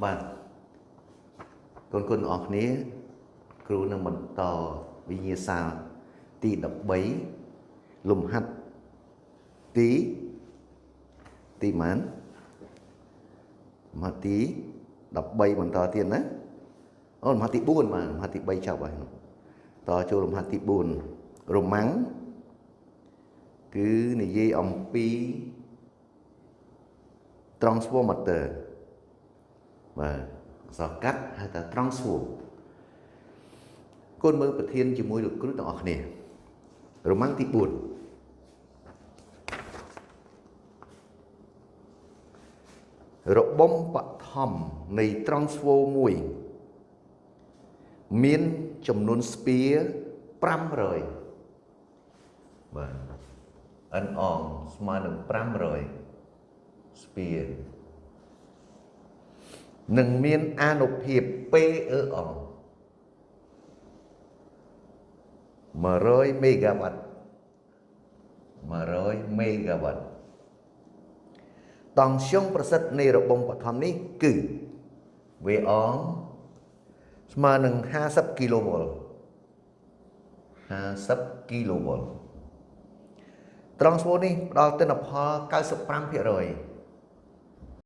បាទកូនអរគ្នាគ្រូនឹងបន្តវិញ្ញាសាទី13លំហាត់ទីម៉ានលំហាត់ទី13បន្តទៀតណាអូលំហាត់ទី4បាទលំហាត់ទី3ចប់ហើយតចូលលំហាត់ទី4រ៉ូម៉ាំងគឺនិយាយអំពី transformator បាទសកាត់ហៅថា transform កូនមើលប្រធានជាមួយលោកគ្រូទាំងអស់គ្នារ៉ូម៉ាំងទី4របំបឋមនៃ transform មួយមានចំនួនស្ពា500បាទ n អងស្មើនឹង500ស្ពានឹងមានអានុភាព P អឺអង100 មេហ្គាវ៉ាត់100 មេហ្គាវ៉ាត់តង់ស្យងប្រសិទ្ធនៃរបំបឋមនេះគឺ V អងស្មើនឹង50គីឡូវ៉ុល50គីឡូវ៉ុល Transform នេះផ្ដល់ទិន្នផល 95%